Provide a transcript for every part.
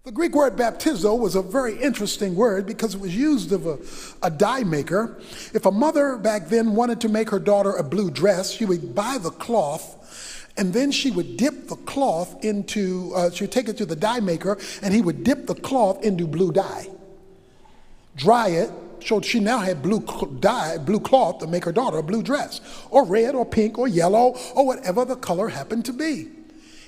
The Greek word baptizo was a very interesting word because it was used of a dye maker. If a mother back then wanted to make her daughter a blue dress, she would buy the cloth, and then she would dip the cloth into, she would take it to the dye maker, and he would dip the cloth into blue dye, dry it, so she now had blue dye, blue cloth to make her daughter a blue dress, or red or pink or yellow or whatever the color happened to be.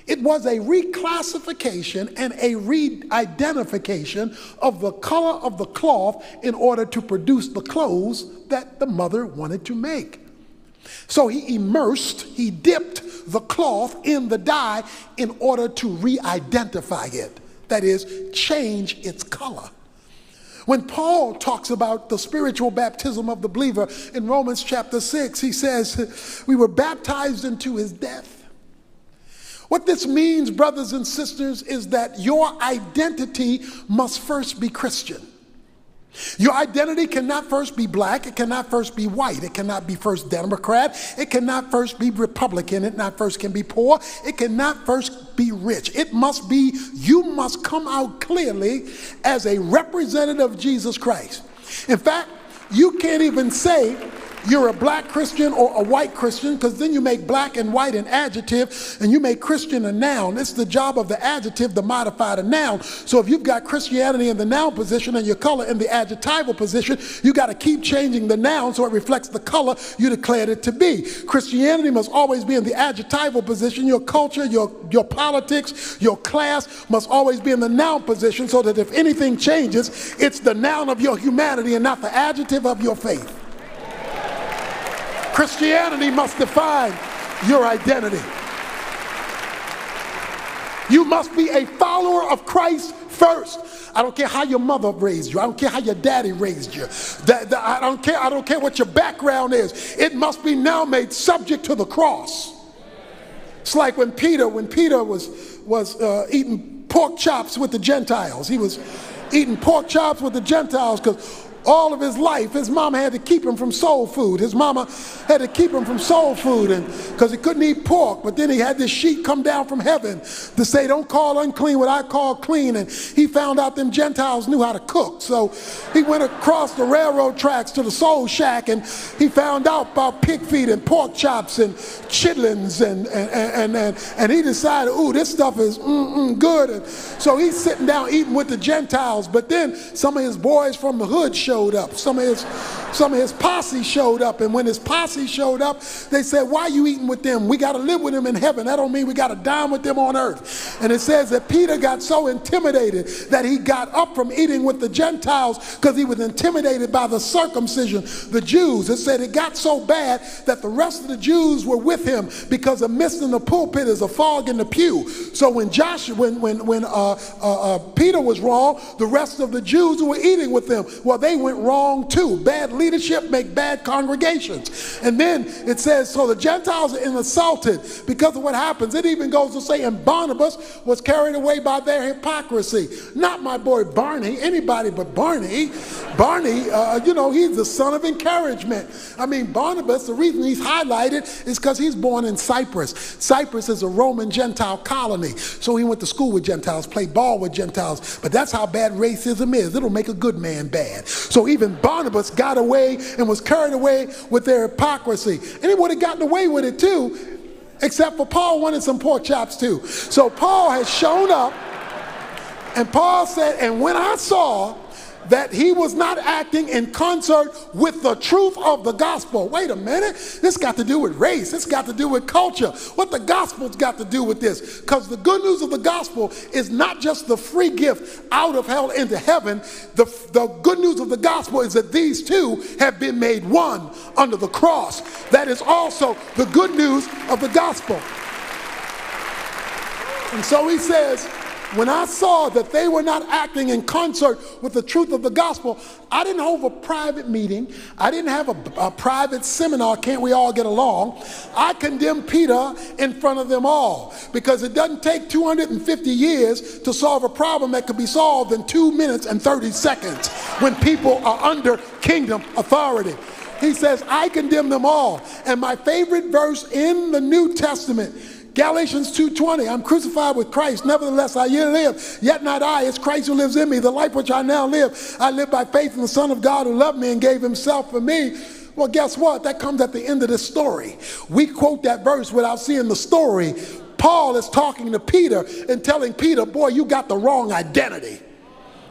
It was a reclassification and a re-identification of the color of the cloth in order to produce the clothes that the mother wanted to make. So he dipped the cloth in the dye in order to re-identify it. That is, change its color. When Paul talks about the spiritual baptism of the believer in Romans chapter 6, he says, we were baptized into his death. What this means, brothers and sisters, is that your identity must first be Christian. Your identity cannot first be black, it cannot first be white, it cannot be first Democrat, it cannot first be Republican, it not first can be poor, it cannot first be rich. It must be, you must come out clearly as a representative of Jesus Christ. In fact, you can't even say you're a black Christian or a white Christian, because then you make black and white an adjective and you make Christian a noun. It's the job of the adjective to modify the noun. So if you've got Christianity in the noun position and your color in the adjectival position, you got to keep changing the noun so it reflects the color you declared it to be. Christianity must always be in the adjectival position. Your culture, your politics, your class must always be in the noun position, so that if anything changes, it's the noun of your humanity and not the adjective of your faith. Christianity must define your identity. You must be a follower of Christ first. I don't care how your mother raised you. I don't care how your daddy raised you. I don't care what your background is. It must be now made subject to the cross. It's like when Peter was eating pork chops with the Gentiles. He was eating pork chops with the Gentiles because all of his life, his mama had to keep him from soul food. His mama had to keep him from soul food, and because he couldn't eat pork. But then he had this sheet come down from heaven to say, don't call unclean what I call clean. And he found out them Gentiles knew how to cook. So he went across the railroad tracks to the soul shack, and he found out about pig feet and pork chops and chitlins. And he decided, ooh, this stuff is good. And so he's sitting down eating with the Gentiles. But then some of his boys from the hood showed up. Some of his posse showed up, and when his posse showed up, they said, why are you eating with them? We got to live with them in heaven. That don't mean we got to dine with them on earth. And it says that Peter got so intimidated that he got up from eating with the Gentiles because he was intimidated by the circumcision, the Jews. It said it got so bad that the rest of the Jews were with him, because a mist in the pulpit is a fog in the pew. So when Peter was wrong, the rest of the Jews who were eating with them, well, they went wrong too. Bad leadership make bad congregations. And then it says, so the Gentiles are insulted because of what happens. It even goes to say, and Barnabas was carried away by their hypocrisy. Not my boy Barney, anybody but Barney. Barney, he's the son of encouragement. I mean, Barnabas, the reason he's highlighted is because he's born in Cyprus. Cyprus is a Roman Gentile colony. So he went to school with Gentiles, played ball with Gentiles. But that's how bad racism is. It'll make a good man bad. So even Barnabas got away and was carried away with their hypocrisy. And he would have gotten away with it too, except for Paul wanted some pork chops too. So Paul has shown up, and Paul said, and when I saw that he was not acting in concert with the truth of the gospel. Wait a minute, this got to do with race, this got to do with culture. What the gospel's got to do with this? Because the good news of the gospel is not just the free gift out of hell into heaven. The good news of the gospel is that these two have been made one under the cross. That is also the good news of the gospel. And so he says, when I saw that they were not acting in concert with the truth of the gospel, I didn't hold a private meeting. I didn't have a private seminar, can't we all get along? I condemned Peter in front of them all, because it doesn't take 250 years to solve a problem that could be solved in 2 minutes and 30 seconds when people are under kingdom authority. He says, I condemn them all. And my favorite verse in the New Testament Galatians 2:20, I'm crucified with Christ, nevertheless I yet live, yet not I, it's Christ who lives in me. The life which I now live, I live by faith in the Son of God who loved me and gave himself for me. Well, guess what? That comes at the end of this story. We quote that verse without seeing the story. Paul is talking to Peter and telling Peter, boy, you got the wrong identity.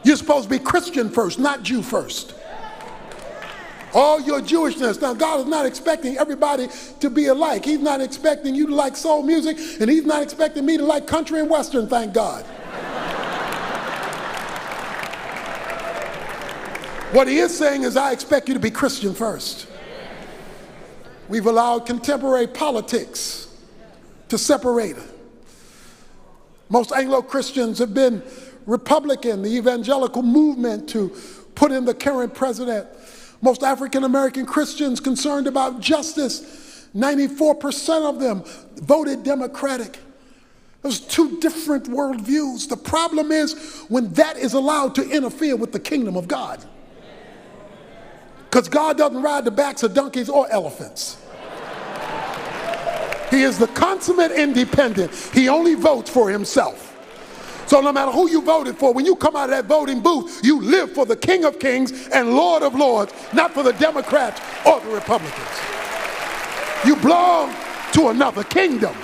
You're supposed to be Christian first, not Jew first. All your Jewishness. Now, God is not expecting everybody to be alike. He's not expecting you to like soul music, and he's not expecting me to like country and western, thank God. What he is saying is, I expect you to be Christian first. We've allowed contemporary politics to separate. Most Anglo-Christians have been Republican, the evangelical movement to put in the current president. Most African-American Christians concerned about justice, 94% of them voted Democratic. There's two different worldviews. The problem is when that is allowed to interfere with the kingdom of God. Because God doesn't ride the backs of donkeys or elephants. He is the consummate independent. He only votes for himself. So no matter who you voted for, when you come out of that voting booth, you live for the King of Kings and Lord of Lords, not for the Democrats or the Republicans. You belong to another kingdom.